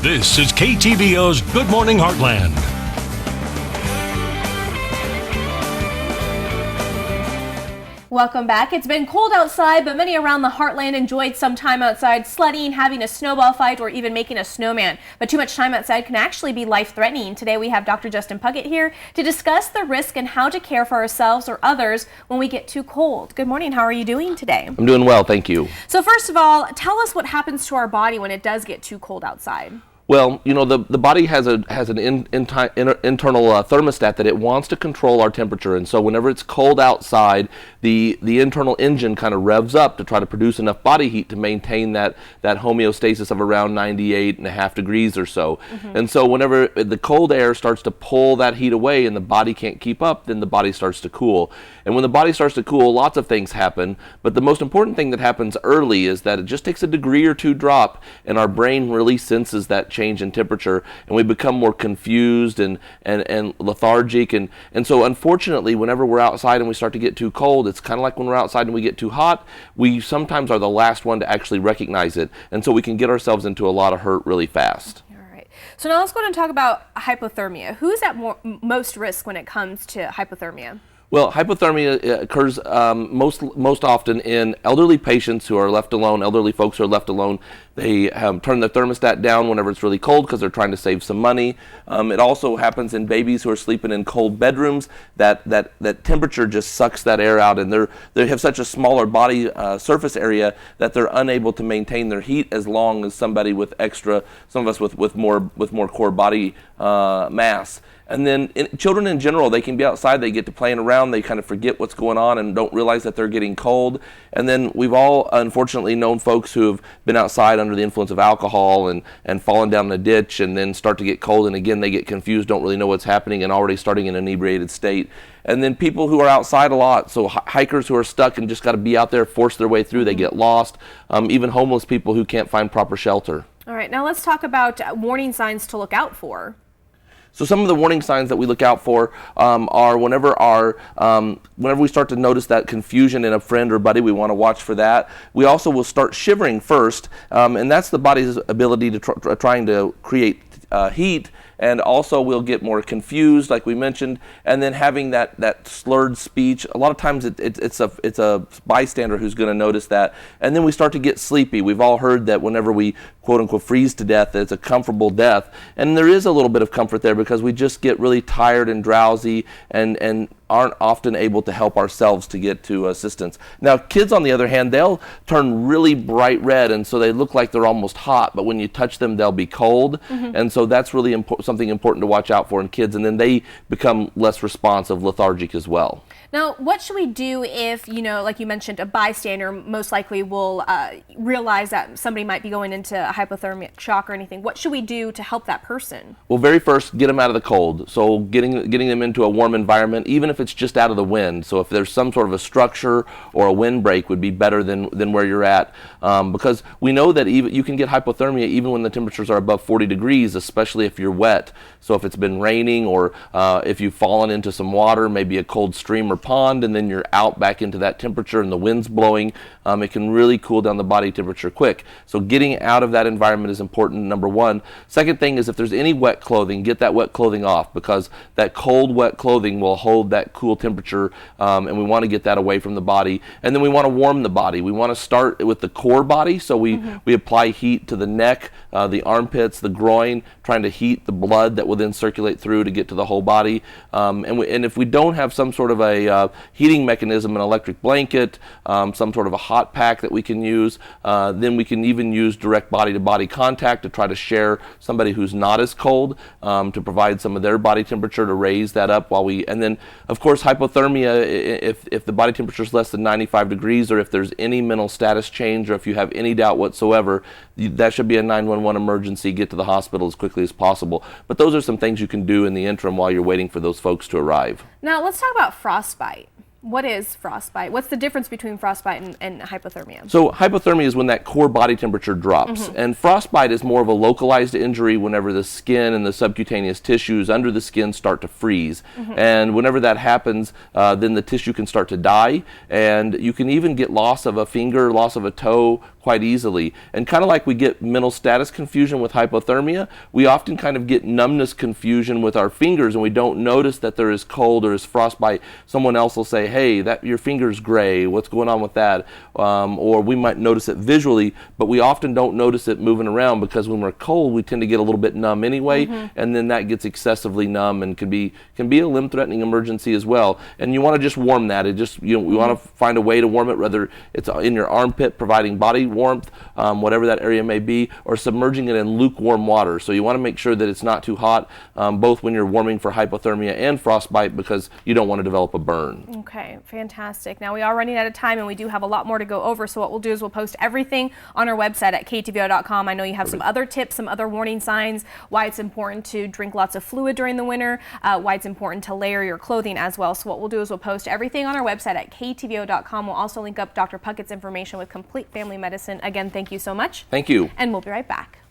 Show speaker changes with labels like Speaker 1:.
Speaker 1: This is KTVO's Good Morning Heartland.
Speaker 2: Welcome back. It's been cold outside, but many around the heartland enjoyed some time outside sledding, having a snowball fight, or even making a snowman. But too much time outside can actually be life-threatening. Today we have Dr. Justin Puckett here to discuss the risk and how to care for ourselves or others when we get too cold. Good morning. How are you doing today?
Speaker 3: I'm doing well, thank you.
Speaker 2: So first of all, tell us what happens to our body when it does get too cold outside.
Speaker 3: Well, you know, the body has an internal thermostat that it wants to control our temperature, and so whenever it's cold outside, the internal engine kind of revs up to try to produce enough body heat to maintain that homeostasis of around 98.5 degrees or so. And so whenever the cold air starts to pull that heat away and the body can't keep up, then the body starts to cool. And when the body starts to cool, lots of things happen, but the most important thing that happens early is that it just takes a degree or two drop, and our brain really senses that change in temperature, and we become more confused and lethargic, and so unfortunately whenever we're outside and we start to get too cold, it's kind of like when we're outside and we get too hot, we sometimes are the last one to actually recognize it, and so we can get ourselves into a lot of hurt really fast.
Speaker 2: So now let's go ahead and talk about hypothermia. Who is at most risk when it comes to hypothermia?
Speaker 3: Well, hypothermia occurs most often in elderly patients who are left alone, elderly folks who are left alone. They turn their thermostat down whenever it's really cold because they're trying to save some money. It also happens in babies who are sleeping in cold bedrooms. That temperature just sucks that air out, and they have such a smaller body surface area that they're unable to maintain their heat as long as somebody with some of us with more core body mass. And then children in general, they can be outside, they get to playing around, they kind of forget what's going on and don't realize that they're getting cold. And then we've all unfortunately known folks who have been outside under the influence of alcohol and fallen down in a ditch and then start to get cold, and again they get confused, don't really know what's happening, and already starting in an inebriated state. And then people who are outside a lot, so hikers who are stuck and just got to be out there, force their way through, they get lost. Even homeless people who can't find proper shelter.
Speaker 2: All right, now let's talk about warning signs to look out for.
Speaker 3: So some of the warning signs that we look out for are whenever we start to notice that confusion in a friend or buddy, we want to watch for that. We also will start shivering first, and that's the body's ability to trying to create heat. And also we'll get more confused, like we mentioned, and then having that slurred speech. A lot of times it's a bystander who's going to notice that. And then we start to get sleepy. We've all heard that whenever we quote-unquote freeze to death, it's a comfortable death. And there is a little bit of comfort there because we just get really tired and drowsy and aren't often able to help ourselves to get to assistance. Now, kids, on the other hand, they'll turn really bright red, and so they look like they're almost hot, but when you touch them, they'll be cold. And so that's really something important to watch out for in kids, and then they become less responsive, lethargic as well.
Speaker 2: Now, what should we do if, like you mentioned, a bystander most likely will realize that somebody might be going into a hypothermic shock or anything? What should we do to help that person?
Speaker 3: Well, very first, get them out of the cold. So getting them into a warm environment, even if it's just out of the wind. So if there's some sort of a structure or a windbreak, would be better than where you're at, because we know that even you can get hypothermia even when the temperatures are above 40 degrees, especially if you're wet. So if it's been raining or if you've fallen into some water, maybe a cold stream or pond, and then you're out back into that temperature and the wind's blowing, it can really cool down the body temperature quick. So getting out of that environment is important, number one. Second thing is if there's any wet clothing, get that wet clothing off, because that cold, wet clothing will hold that cool temperature, and we want to get that away from the body. And then we want to warm the body. We want to start with the core body, so we apply heat to the neck, the armpits, the groin, trying to heat the blood that will then circulate through to get to the whole body. And if we don't have some sort of a heating mechanism, an electric blanket, some sort of a hot pack that we can use, then we can even use direct body-to-body contact to try to share somebody who's not as cold, to provide some of their body temperature to raise that up and then of course hypothermia, if the body temperature is less than 95 degrees, or if there's any mental status change, or if you have any doubt whatsoever, that should be a 911 emergency. Get to the hospital as quickly as possible. But those are some things you can do in the interim while you're waiting for those folks to arrive.
Speaker 2: Now let's talk about frostbite. What is frostbite? What's the difference between frostbite and hypothermia?
Speaker 3: So hypothermia is when that core body temperature drops, and frostbite is more of a localized injury whenever the skin and the subcutaneous tissues under the skin start to freeze. And whenever that happens, then the tissue can start to die, and you can even get loss of a finger, loss of a toe, quite easily. And kind of like we get mental status confusion with hypothermia, we often kind of get numbness confusion with our fingers, and we don't notice that there is cold or is frostbite. Someone else will say, hey, that your finger's gray, what's going on with that? Or we might notice it visually, but we often don't notice it moving around, because when we're cold, we tend to get a little bit numb anyway, and then that gets excessively numb and can be a limb-threatening emergency as well. And you want to just warm that. It just, we want to find a way to warm it, whether it's in your armpit, providing body warmth, whatever that area may be, or submerging it in lukewarm water. So you want to make sure that it's not too hot, both when you're warming for hypothermia and frostbite, because you don't want to develop a burn.
Speaker 2: Okay, fantastic. Now we are running out of time, and we do have a lot more to go over, so what we'll do is we'll post everything on our website at ktvo.com. I know you have some other tips, some other warning signs, why it's important to drink lots of fluid during the winter, why it's important to layer your clothing as well. So what we'll do is we'll post everything on our website at ktvo.com. We'll also link up Dr. Puckett's information with Complete Family Medicine. Again, thank you so much.
Speaker 3: Thank you.
Speaker 2: And we'll be right back.